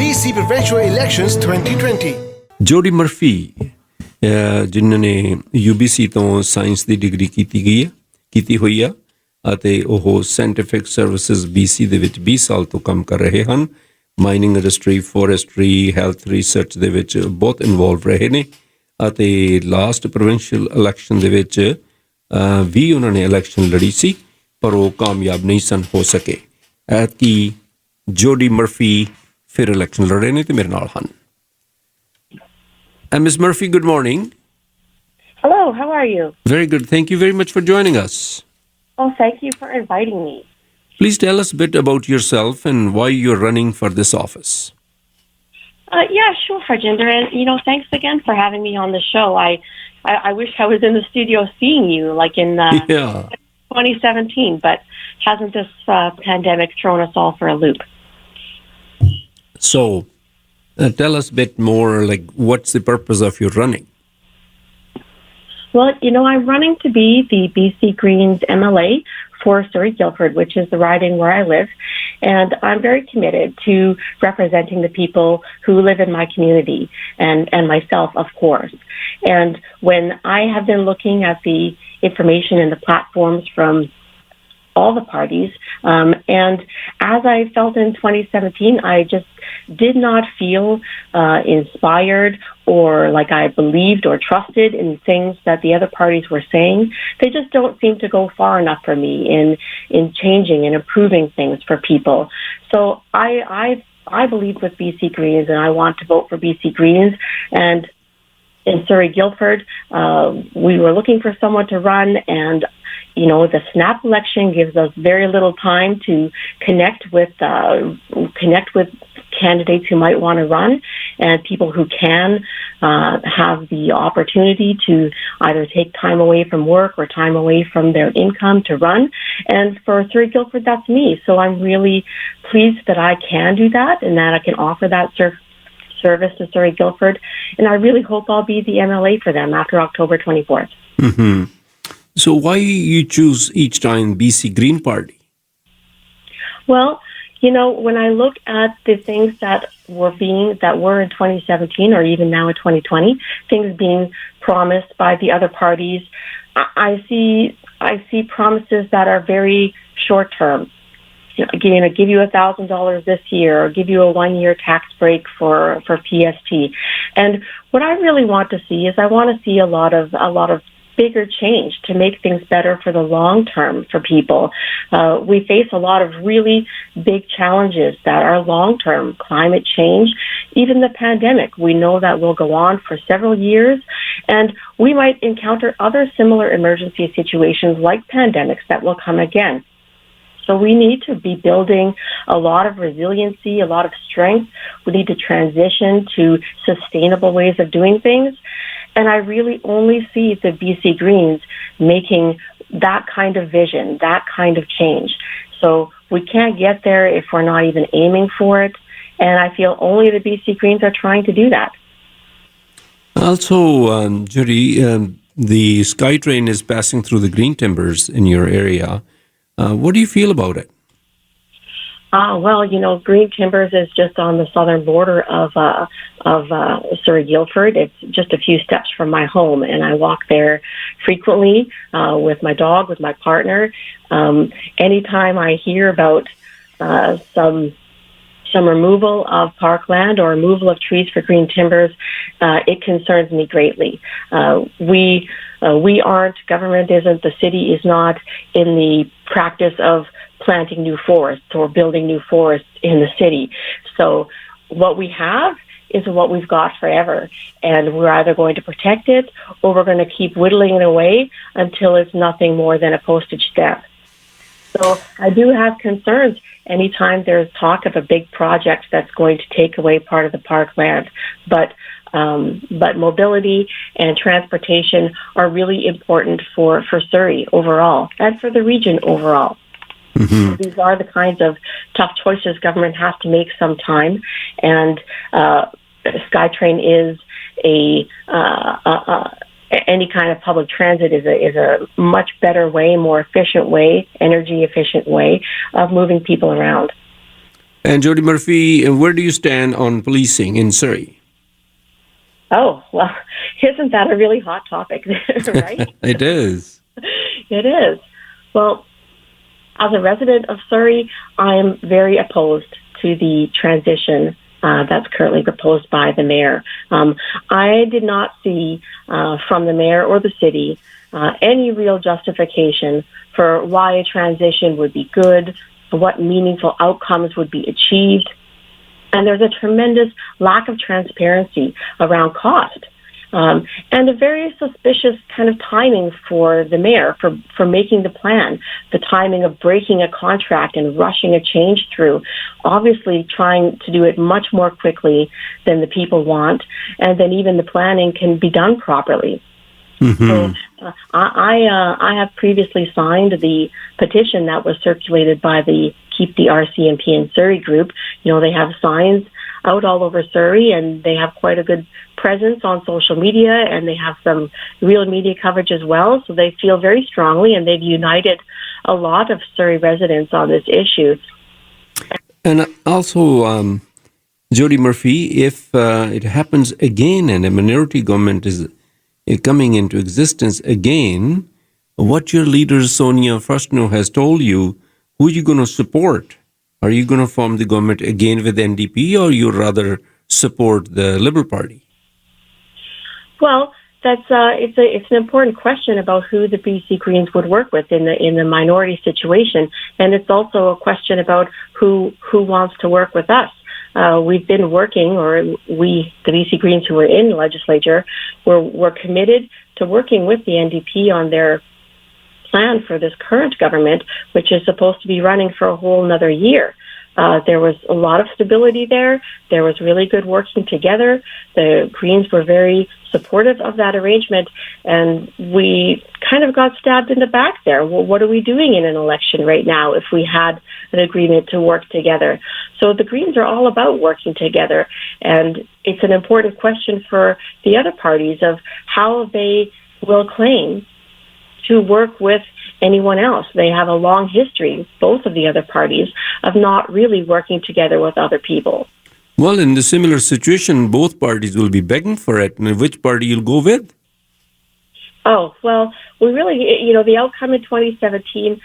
BC Provincial Elections 2020 Jody Murphy ਜਿਨ੍ਹਾਂ ਨੇ UBC ਤੋਂ ਸਾਇੰਸ ਦੀ ਡਿਗਰੀ ਕੀਤੀ ਹੋਈ ਆ ਅਤੇ ਉਹ ਸਾਇੰਟੀਫਿਕ ਸਰਵਿਸਿਜ਼ BC ਦੇ ਵਿੱਚ 20 ਸਾਲ ਤੋਂ ਕੰਮ ਕਰ ਰਹੇ ਹਨ। Mining industry, forestry, health research ਦੇ ਵਿੱਚ ਬਹੁਤ ਇਨਵੋਲਵ ਰਹੇ ਨੇ ਅਤੇ ਲਾਸਟ ਪ੍ਰੋਵਿੰਸ਼ੀਅਲ ਇਲੈਕਸ਼ਨ ਦੇ ਵਿੱਚ ਵੀ ਉਹਨਾਂ ਨੇ ਇਲੈਕਸ਼ਨ ਲੜੀ ਸੀ ਪਰ ਉਹ ਕਾਮਯਾਬ ਨਹੀਂ ਸਨ ਹੋ ਸਕੇ। ਐਤਕੀ ਜੋਡੀ ਮਰਫੀ ਫਿਰ ਇਲੈਕਸ਼ਨ ਲੜ ਰਹੇ ਨੇ ਤੇ ਮੇਰੇ ਨਾਲ ਹਨ। Ms. Murphy, good morning. Hello, how are you? Very good. Thank you very much for joining us. Oh, thank you for inviting me. Please tell us a bit about yourself and why you're running for this office. Yeah, sure, Harjinder. And, thanks again for having me on the show. I wish I was in the studio seeing you, like in 2017, but hasn't this pandemic thrown us all for a loop? So, tell us a bit more, like, what's the purpose of your running? Well, I'm running to be the BC Greens MLA for Surrey-Guildford, which is the riding where I live. And I'm very committed to representing the people who live in my community and myself, of course. And when I have been looking at the information in the platforms from all the parties, and as I felt in 2017, I just did not feel inspired or like I believed or trusted in things that the other parties were saying. They just don't seem to go far enough for me in changing and improving things for people. So I believe with BC Greens, and I want to vote for BC Greens. And in Surrey-Guildford, we were looking for someone to run, and the snap election gives us very little time to connect with candidates who might want to run and people who can have the opportunity to either take time away from work or time away from their income to run. And for Surrey-Guildford, that's me. So I'm really pleased that I can do that and that I can offer that service to Surrey-Guildford. And I really hope I'll be the MLA for them after October 24th. Mm-hmm. So why you choose each time BC Green Party? Well, when I look at the things that were in 2017 or even now in 2020, things being promised by the other parties, I see promises that are very short term. Give you $1,000 this year, or give you a 1-year tax break for PST. And what I really want to see is I want to see a lot of bigger change to make things better for the long term for people. We face a lot of really big challenges that are long term. Climate change, even the pandemic, we know that will go on for several years, and we might encounter other similar emergency situations like pandemics that will come again. So we need to be building a lot of resiliency, a lot of strength. We need to transition to sustainable ways of doing things. And I really only see the BC Greens making that kind of vision, that kind of change. So we can't get there if we're not even aiming for it. And I feel only the BC Greens are trying to do that. Also, Jodi, the SkyTrain is passing through the green timbers in your area. What do you feel about it? Well, Green Timbers is just on the southern border of Surrey-Guildford. It's just a few steps from my home, and I walk there frequently with my dog, with my partner. Anytime I hear about some removal of parkland or removal of trees for green timbers, it concerns me greatly. Government isn't, the city is not in the practice of planting new forests or building new forests in the city. So what we have is what we've got forever, and we're either going to protect it or we're going to keep whittling it away until it's nothing more than a postage stamp. So I do have concerns anytime there's talk of a big project that's going to take away part of the parkland, but mobility and transportation are really important for Surrey overall and for the region overall. Mm-hmm. These are the kinds of tough choices government has to make sometime, and SkyTrain is any kind of public transit is a much better way, more efficient way, energy efficient way of moving people around. And Jodi Murphy, where do you stand on policing in Surrey? Oh, well, isn't that a really hot topic, right? It is. It is. Well, as a resident of Surrey, I am very opposed to the transition that's currently proposed by the mayor. I did not see from the mayor or the city any real justification for why a transition would be good, what meaningful outcomes would be achieved. And there's a tremendous lack of transparency around cost. And a very suspicious kind of timing for the mayor for making the plan, the timing of breaking a contract and rushing a change through, obviously trying to do it much more quickly than the people want, and then even the planning can be done properly. So I have previously signed the petition that was circulated by the Keep the RCMP in Surrey group. You know, they have signs out all over Surrey, and they have quite a good presence on social media, and they have some real media coverage as well. So they feel very strongly, and they've united a lot of Surrey residents on this issue. And also, Jodi Murphy, if it happens again and a minority government is coming into existence again, what your leader Sonia Furstenau has told you, who are you going to support? Are you going to form the government again with NDP, or you rather support the Liberal Party? Well, that's it's an important question about who the BC Greens would work with in the minority situation, and it's also a question about who wants to work with us. We've been working, or we, the BC Greens who are in the legislature, we're committed to working with the NDP on their plan for this current government, which is supposed to be running for a whole another year. There was a lot of stability there. There was really good working together. The Greens were very supportive of that arrangement, and we kind of got stabbed in the back there. Well, what are we doing in an election right now if we had an agreement to work together? So the Greens are all about working together, and it's an important question for the other parties of how they will claim to work with anyone else. They have a long history, both of the other parties, of not really working together with other people. Well, in the similar situation, both parties will be begging for it. And which party you'll go with? Oh, well, we really, the outcome in 2017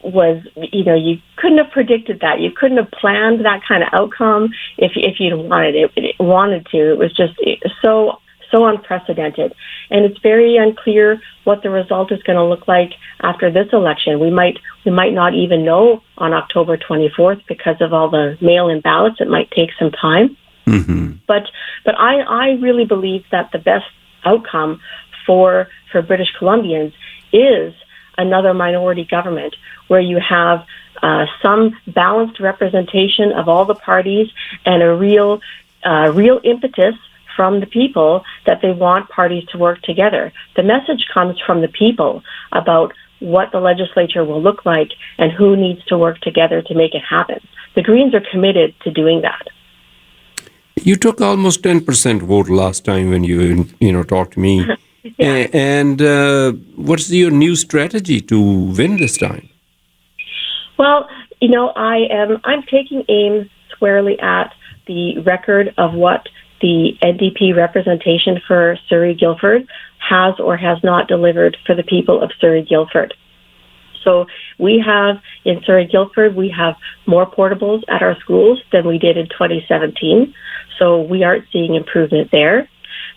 was, you couldn't have predicted that. You couldn't have planned that kind of outcome if you'd wanted to. It was just so unprecedented. And it's very unclear what the result is going to look like after this election. We might not even know on October 24th because of all the mail-in ballots. It might take some time. Mm-hmm. But I really believe that the best outcome for British Columbians is another minority government where you have some balanced representation of all the parties and a real impetus from the people that they want parties to work together. The message comes from the people about what the legislature will look like and who needs to work together to make it happen. The Greens are committed to doing that. You took almost 10% vote last time when you talked to me. Yeah. And what's your new strategy to win this time? Well, I'm taking aim squarely at the record of what the NDP representation for Surrey-Guildford has or has not delivered for the people of Surrey-Guildford. So we have, in Surrey-Guildford, we have more portables at our schools than we did in 2017. So we aren't seeing improvement there.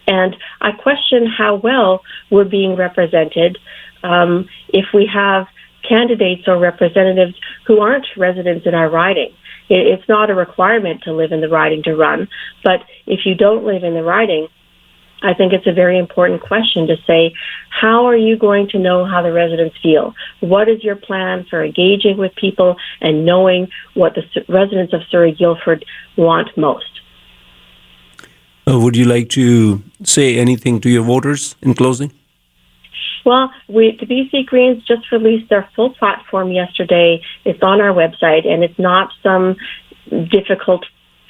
And I question how well we're being represented if we have candidates or representatives who aren't residents in our riding. It's not a requirement to live in the riding to run, but if you don't live in the riding, I think it's a very important question to say, how are you going to know how the residents feel? What is your plan for engaging with people and knowing what the residents of Surrey-Guildford want most? Would you like to say anything to your voters in closing? Well, the BC Greens just released their full platform yesterday. It's on our website, and it's not some difficult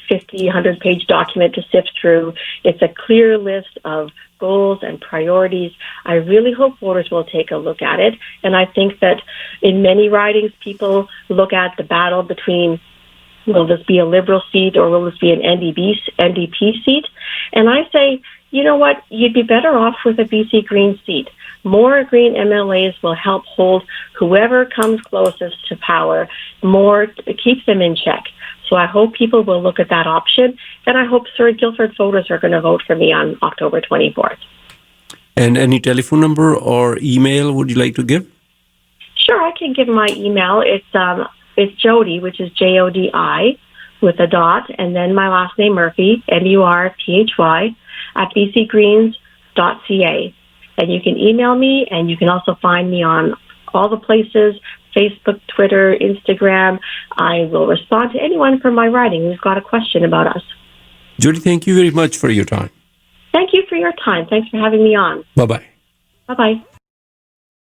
50, 100-page document to sift through. It's a clear list of goals and priorities. I really hope voters will take a look at it, and I think that in many ridings, people look at the battle between will this be a Liberal seat or will this be an NDP seat? And I say, you know what, you'd be better off with a BC Green seat. More Green MLAs will help hold whoever comes closest to power, more keep them in check. So I hope people will look at that option, and I hope Surrey-Guildford voters are going to vote for me on October 24th. And any telephone number or email would you like to give? Sure, I can give my email. It's Jodi, which is Jodi with a dot, and then my last name Murphy, Murphy, at bcgreens.ca. And you can email me, and you can also find me on all the places, Facebook, Twitter, Instagram. I will respond to anyone from my writing who's got a question about us. Jodi, thank you very much for your time. Thank you for your time. Thanks for having me on. Bye-bye. Bye-bye.